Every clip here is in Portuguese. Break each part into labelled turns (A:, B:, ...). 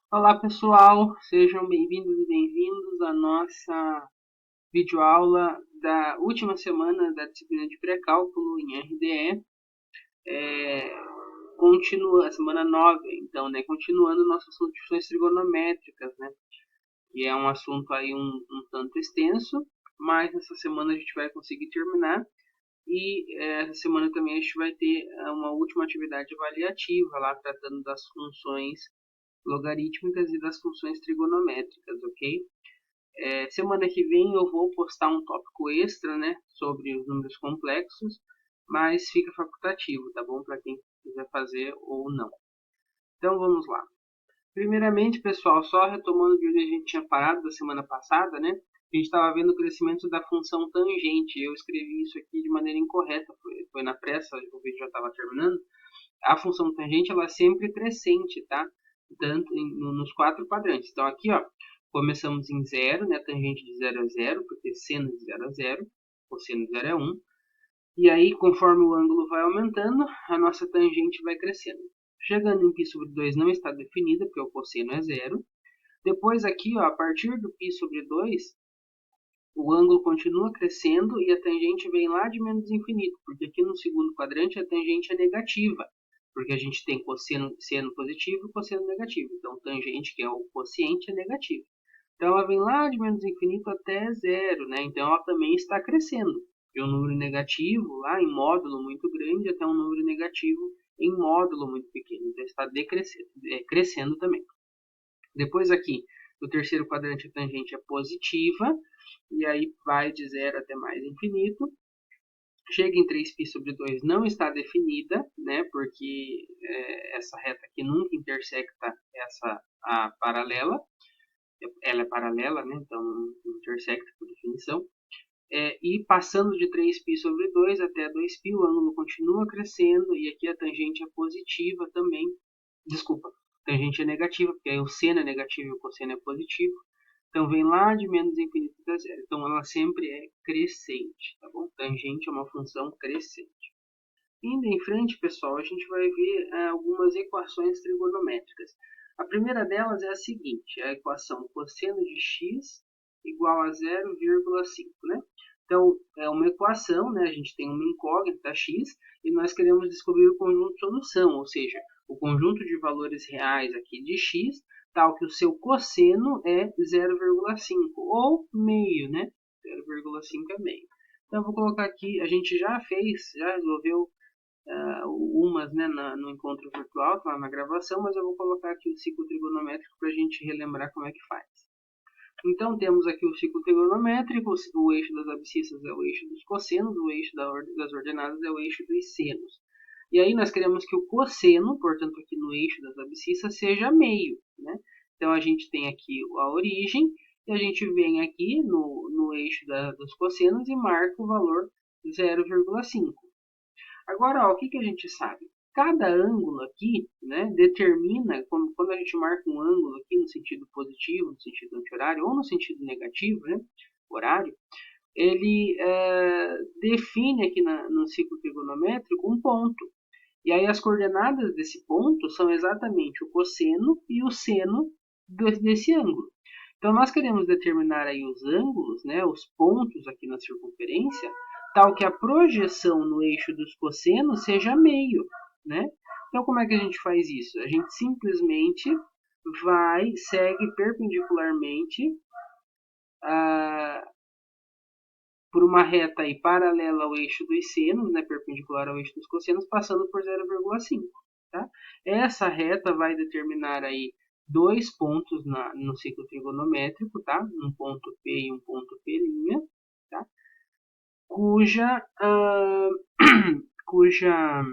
A: Olá pessoal, sejam bem-vindos e bem-vindos à nossa videoaula da última semana da disciplina de pré-cálculo em RDE. Continua a semana 9, então, né, continuando nosso assunto de funções trigonométricas, né, que é um assunto aí um tanto extenso, mas essa semana a gente vai conseguir terminar. E essa semana também a gente vai ter uma última atividade avaliativa lá tratando das funções logarítmicas e das funções trigonométricas, ok? Semana que vem eu vou postar um tópico extra, né, sobre os números complexos, mas fica facultativo, tá bom? Para quem quiser fazer ou não. Então vamos lá. Primeiramente, pessoal, só retomando de onde a gente tinha parado da semana passada, né? A gente estava vendo o crescimento da função tangente. Eu escrevi isso aqui de maneira incorreta, foi na pressa, o vídeo já estava terminando. A função tangente ela é sempre crescente, tá? Tanto nos quatro quadrantes. Então aqui, ó, começamos em zero, né? Tangente de 0 a 0, porque seno de 0 a 0, cosseno de 0 a 1. E aí, conforme o ângulo vai aumentando, a nossa tangente vai crescendo. Chegando em π sobre 2 não está definida, porque o cosseno é zero. Depois aqui, ó, a partir do π sobre 2, o ângulo continua crescendo e a tangente vem lá de menos infinito, porque aqui no segundo quadrante a tangente é negativa, porque a gente tem cosseno seno positivo e cosseno negativo. Então, tangente, que é o quociente, é negativo. Então, ela vem lá de menos infinito até zero, né? Então, ela também está crescendo. De um número negativo, lá em módulo muito grande, até um número negativo em módulo muito pequeno. Então, está crescendo também. Depois aqui, no terceiro quadrante, a tangente é positiva, e aí vai de zero até mais infinito. Chega em 3π sobre 2 não está definida, né, porque essa reta aqui nunca intersecta a paralela. Ela é paralela, né, então não intersecta por definição. E passando de 3π sobre 2 até 2π, o ângulo continua crescendo e aqui a tangente é positiva também. Desculpa, a tangente é negativa, porque aí o seno é negativo e o cosseno é positivo. Então vem lá de menos infinito até zero. Então ela sempre é crescente, tá bom? Tangente é uma função crescente. Indo em frente, pessoal, a gente vai ver algumas equações trigonométricas. A primeira delas é a seguinte, a equação cosseno de x igual a 0,5, né? Então, é uma equação, né? A gente tem uma incógnita x e nós queremos descobrir o conjunto de solução, ou seja, o conjunto de valores reais aqui de x, tal que o seu cosseno é 0,5 ou meio, né? 0,5 é meio. Então, eu vou colocar aqui, a gente já resolveu umas, né, no encontro virtual, tá lá na gravação, mas eu vou colocar aqui o ciclo trigonométrico para a gente relembrar como é que faz. Então, temos aqui o ciclo trigonométrico, o eixo das abscissas é o eixo dos cossenos, o eixo das ordenadas é o eixo dos senos. E aí nós queremos que o cosseno, portanto aqui no eixo das abscissas, seja meio, né? Então a gente tem aqui a origem, e a gente vem aqui no eixo dos cossenos e marca o valor 0,5. Agora, ó, o que, que a gente sabe? Cada ângulo aqui, né, determina, quando a gente marca um ângulo aqui no sentido positivo, no sentido anti-horário, ou no sentido negativo, né, horário, ele define aqui no ciclo trigonométrico um ponto. E aí as coordenadas desse ponto são exatamente o cosseno e o seno desse ângulo. Então nós queremos determinar aí os ângulos, né, os pontos aqui na circunferência, tal que a projeção no eixo dos cossenos seja meio, né? Então como é que a gente faz isso? A gente simplesmente segue perpendicularmente a, por uma reta aí paralela ao eixo dos senos, né, perpendicular ao eixo dos cossenos, passando por 0,5. Tá? Essa reta vai determinar aí dois pontos no ciclo trigonométrico, tá? Um ponto P e um ponto P', tá? cuja, cuja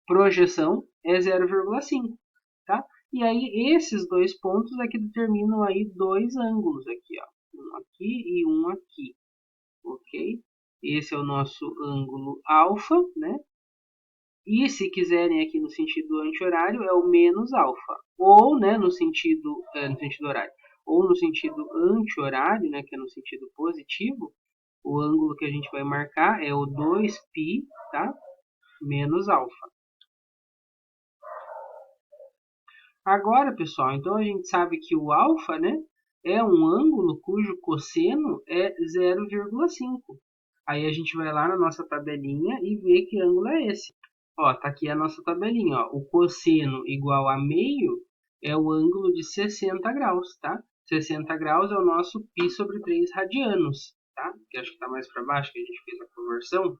A: projeção é 0,5. Tá? E aí esses dois pontos aqui determinam aí dois ângulos aqui, ó. Um aqui e um aqui. Ok? Esse é o nosso ângulo alfa, né? E se quiserem aqui no sentido anti-horário é o menos alfa. Ou, né, no sentido horário. Ou no sentido anti-horário, né, que é no sentido positivo, o ângulo que a gente vai marcar é o 2π, tá? Menos alfa. Agora, pessoal, então a gente sabe que o alfa, né, é um ângulo cujo cosseno é 0,5. Aí a gente vai lá na nossa tabelinha e vê que ângulo é esse. Ó, tá aqui a nossa tabelinha, ó. O cosseno igual a meio é o ângulo de 60 graus, tá? 60 graus é o nosso π sobre 3 radianos, tá? Que acho que tá mais para baixo, que a gente fez a conversão.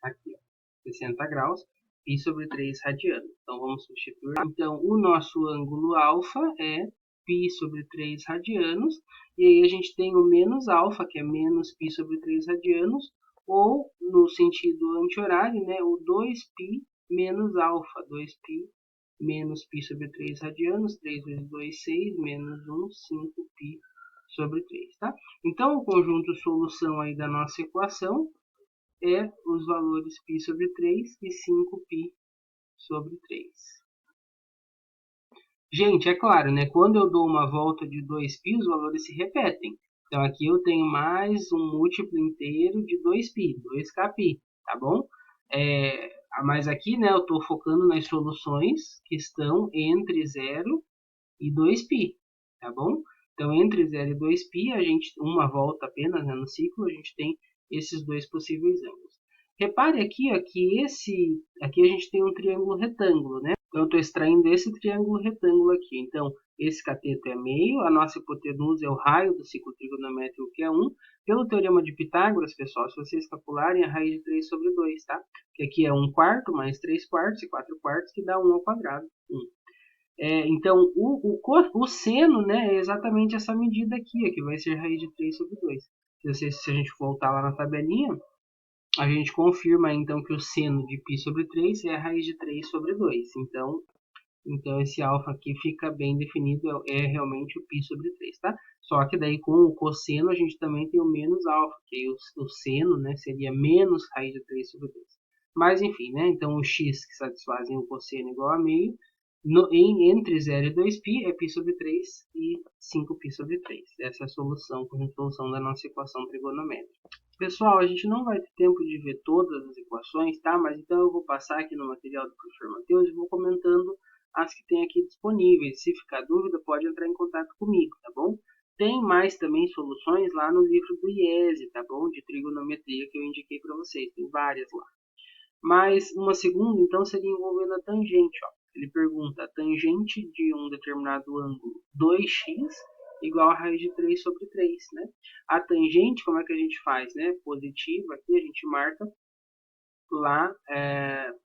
A: Aqui, ó, 60 graus, π sobre 3 radianos. Então, vamos substituir. Então, o nosso ângulo alfa é π sobre 3 radianos. E aí a gente tem o menos alfa, que é menos π sobre 3 radianos. Ou, no sentido anti-horário, né, o 2π menos alfa. 2π menos π sobre 3 radianos. 3 vezes 2, 6, menos 1, 5π sobre 3, tá? Então, o conjunto solução aí da nossa equação é os valores π sobre 3 e 5π sobre 3. Gente, é claro, né? Quando eu dou uma volta de 2π, os valores se repetem. Então, aqui eu tenho mais um múltiplo inteiro de 2π, 2kπ, tá bom? Mas aqui, né, eu estou focando nas soluções que estão entre 0 e 2π, tá bom? Então, entre 0 e 2π, a gente, uma volta apenas, né, no ciclo, a gente tem esses dois possíveis ângulos. Repare aqui, ó, que aqui a gente tem um triângulo retângulo, né? Então, eu estou extraindo esse triângulo retângulo aqui. Então, esse cateto é meio, a nossa hipotenusa é o raio do ciclo trigonométrico, que é 1. Pelo teorema de Pitágoras, pessoal, se vocês calcularem, a raiz de 3 sobre 2, tá? Que aqui é 1 quarto mais 3 quartos e 4 quartos, que dá 1 ao quadrado. 1. Então, o seno, né, é exatamente essa medida aqui, que vai ser raiz de 3 sobre 2. Se a gente voltar lá na tabelinha, a gente confirma então que o seno de π sobre 3 é a raiz de 3 sobre 2. Então esse alfa aqui fica bem definido, é realmente o π sobre 3, tá? Só que daí com o cosseno a gente também tem o menos alfa, que aí o seno, né, seria menos raiz de 3 sobre 2. Mas enfim, né? Então o x que satisfazem o cosseno igual a meio, entre 0 e 2π é π sobre 3 e 5π sobre 3. Essa é a solução, a solução da nossa equação trigonométrica. Pessoal, a gente não vai ter tempo de ver todas as equações, tá? Mas então eu vou passar aqui no material do professor Matheus e vou comentando as que tem aqui disponíveis. Se ficar dúvida, pode entrar em contato comigo, tá bom? Tem mais também soluções lá no livro do IESE, tá bom? De trigonometria que eu indiquei para vocês. Tem várias lá. Mas uma segunda, então, seria envolvendo a tangente, ó. Ele pergunta, a tangente de um determinado ângulo 2x igual a raiz de 3 sobre 3, né? A tangente, como é que a gente faz, né? Positiva, aqui a gente marca lá,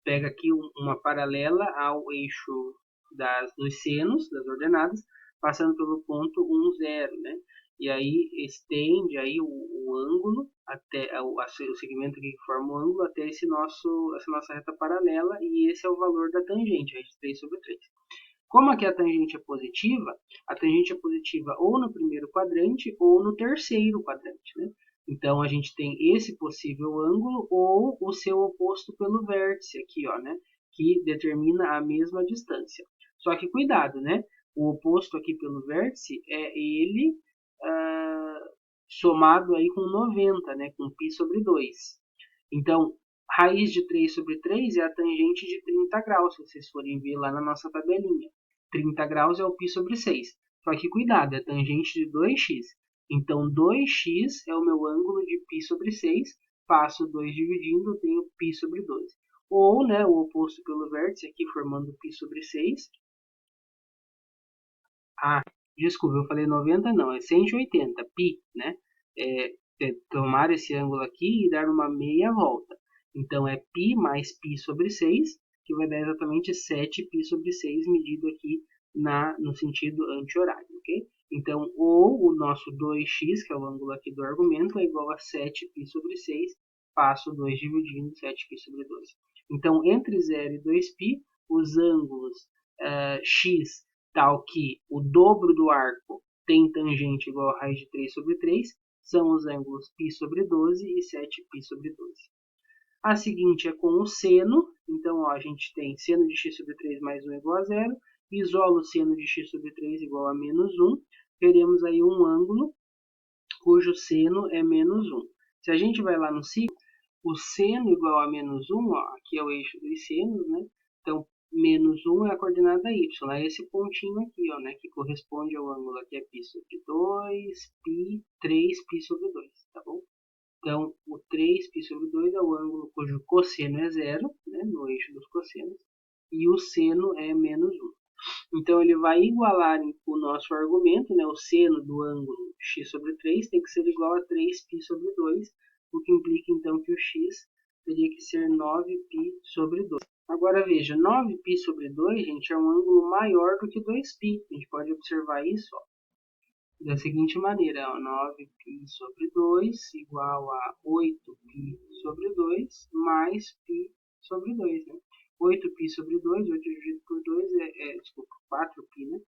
A: pega aqui uma paralela ao eixo dos senos, das ordenadas, passando pelo ponto 1, 0, né? E aí estende aí o ângulo até o segmento aqui que forma o ângulo até essa nossa reta paralela, e esse é o valor da tangente, a de 3 sobre 3. Como aqui a tangente é positiva ou no primeiro quadrante ou no terceiro quadrante, né? Então a gente tem esse possível ângulo ou o seu oposto pelo vértice aqui, ó, né? Que determina a mesma distância. Só que cuidado, né? O oposto aqui pelo vértice é ele somado aí com 90, né? Com π sobre 2. Então, raiz de 3 sobre 3 é a tangente de 30 graus, se vocês forem ver lá na nossa tabelinha. 30 graus é o π sobre 6. Só que cuidado, é tangente de 2x. Então, 2x é o meu ângulo de π sobre 6. Passo 2 dividindo, eu tenho π sobre 12. Ou, né, o oposto pelo vértice aqui, formando π sobre 6. Ah, desculpa, eu falei 90, não, é 180, π, né? Tomar esse ângulo aqui e dar uma meia volta. Então, é π mais π sobre 6, que vai dar exatamente 7π sobre 6, medido aqui no sentido anti-horário, ok? Então, ou o nosso 2x, que é o ângulo aqui do argumento, é igual a 7π sobre 6, passo 2 dividindo 7π sobre 12. Então, entre 0 e 2π, os ângulos x tal que o dobro do arco tem tangente igual a raiz de 3 sobre 3, são os ângulos π sobre 12 e 7π sobre 12. A seguinte é com o seno, então ó, a gente tem seno de x sobre 3 mais 1 igual a 0, isola o seno de x sobre 3 igual a menos 1, teremos aí um ângulo cujo seno é menos 1. Se a gente vai lá no ciclo, o seno igual a menos 1, ó, aqui é o eixo dos senos, né? Então, menos 1 é a coordenada y, é esse pontinho aqui, ó, né, que corresponde ao ângulo aqui é π sobre 2, π, 3π sobre 2, tá bom? Então, o 3π sobre 2 é o ângulo cujo cosseno é zero, né, no eixo dos cossenos, e o seno é menos 1. Então, ele vai igualar o nosso argumento, né, o seno do ângulo x sobre 3 tem que ser igual a 3π sobre 2, o que implica, então, que o x teria que ser 9π sobre 2. Agora, veja, 9π sobre 2, gente, é um ângulo maior do que 2π. A gente pode observar isso, ó, da seguinte maneira, ó, 9π sobre 2 igual a 8π sobre 2 mais π sobre 2, né? 8π sobre 2, 8 dividido por 2 desculpa, 4π, né?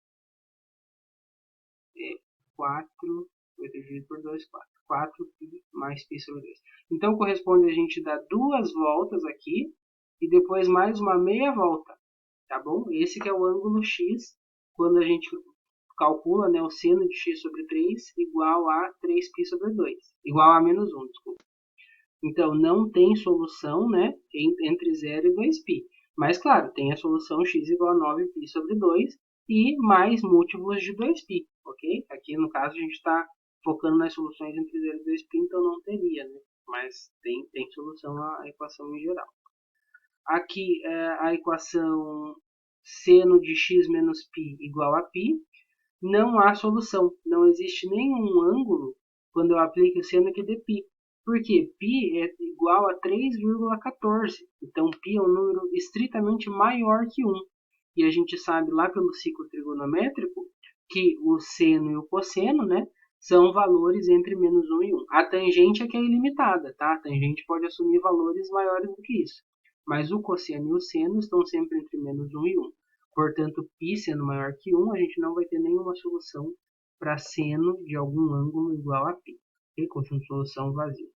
A: 4, 8 dividido por 2, 4. 4π mais π sobre 2. Então, corresponde a gente dar duas voltas aqui e depois mais uma meia volta, tá bom? Esse que é o ângulo x, quando a gente calcula, né, o seno de x sobre 3 igual a 3π sobre 2, igual a menos 1, desculpa. Então, não tem solução, né, entre 0 e 2π. Mas, claro, tem a solução x igual a 9π sobre 2 e mais múltiplos de 2π, ok? Aqui, no caso, a gente está focando nas soluções entre 0 e 2π, então não teria, né? Mas tem solução à equação em geral. Aqui, a equação seno de x menos π igual a π. Não há solução, não existe nenhum ângulo quando eu aplico o seno aqui de π. Porque π é igual a 3,14. Então, π é um número estritamente maior que 1. E a gente sabe lá pelo ciclo trigonométrico que o seno e o cosseno, né, são valores entre menos 1 e 1. A tangente é que é ilimitada, tá? A tangente pode assumir valores maiores do que isso. Mas o cosseno e o seno estão sempre entre menos 1 e 1. Portanto, π sendo maior que 1, a gente não vai ter nenhuma solução para seno de algum ângulo igual a π. Okay? Com solução vazia.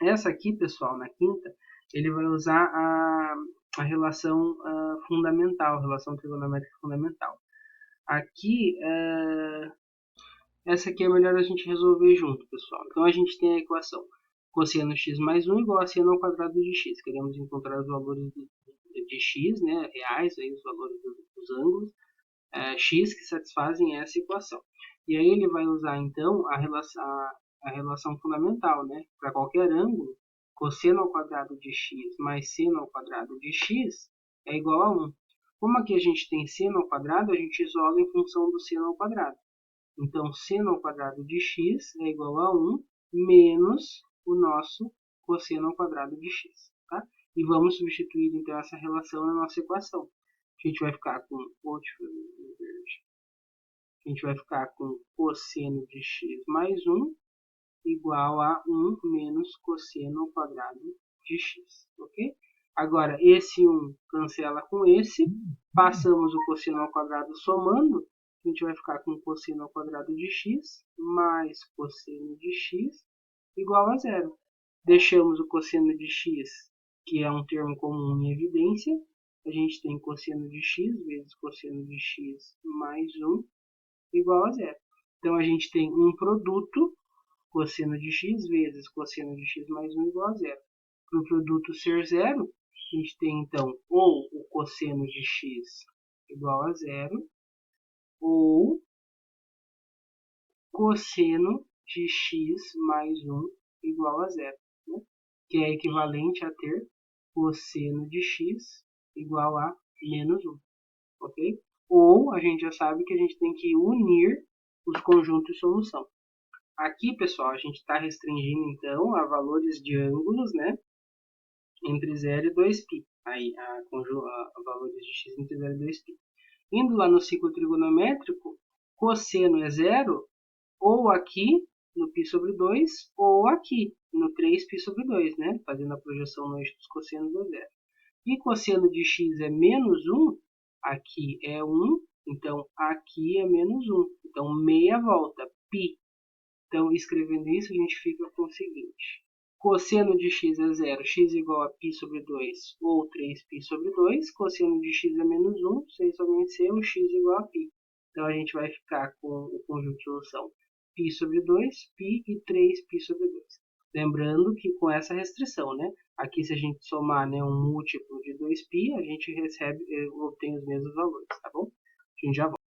A: Essa aqui, pessoal, na quinta, ele vai usar a relação fundamental, a relação trigonométrica fundamental. Aqui, essa aqui é melhor a gente resolver junto, pessoal. Então, a gente tem a equação cosseno x mais 1 igual a seno ao quadrado de x. Queremos encontrar os valores de x, né, reais, aí, os valores dos ângulos, x que satisfazem essa equação. E aí ele vai usar, então, a relação fundamental, né? Para qualquer ângulo, cosseno ao quadrado de x mais seno ao quadrado de x é igual a 1. Como aqui a gente tem seno ao quadrado, a gente isola em função do seno ao quadrado. Então, seno ao quadrado de x é igual a 1 menos o nosso cosseno ao quadrado de x. Tá? E vamos substituir, então, essa relação na nossa equação. A gente vai ficar com cosseno de x mais 1 igual a 1 menos cosseno ao quadrado de x, ok? Agora, esse 1 cancela com esse, passamos o cosseno ao quadrado somando, a gente vai ficar com cosseno ao quadrado de x mais cosseno de x igual a zero. Deixamos o cosseno de x, que é um termo comum em evidência, a gente tem cosseno de x vezes cosseno de x mais 1 igual a zero. Então, a gente tem um produto, cosseno de x vezes cosseno de x mais 1 igual a zero. Para o produto ser zero, a gente tem, então, ou o cosseno de x igual a zero, ou cosseno de x mais 1 igual a zero, né? Que é equivalente a ter cosseno de x igual a menos 1, ok? Ou a gente já sabe que a gente tem que unir os conjuntos de solução. Aqui, pessoal, a gente está restringindo, então, a valores de ângulos, né, entre 0 e 2π. Aí, a valores de x entre 0 e 2π. Indo lá no ciclo trigonométrico, cosseno é zero, ou aqui no π sobre 2, ou aqui no 3π sobre 2, né, fazendo a projeção no eixo dos cossenos é zero. E cosseno de x é menos 1, aqui é 1, então aqui é menos 1. Então, meia volta, π. Então, escrevendo isso, a gente fica com o seguinte. Cosseno de x é zero, x igual a π sobre 2 ou 3π sobre 2. Cosseno de x é menos 1, sem somente ser o x igual a π. Então, a gente vai ficar com o conjunto de solução π sobre 2, π e 3π sobre 2. Lembrando que com essa restrição, né? Aqui se a gente somar, né, um múltiplo de 2π, a gente obtém os mesmos valores, tá bom? A gente já volta.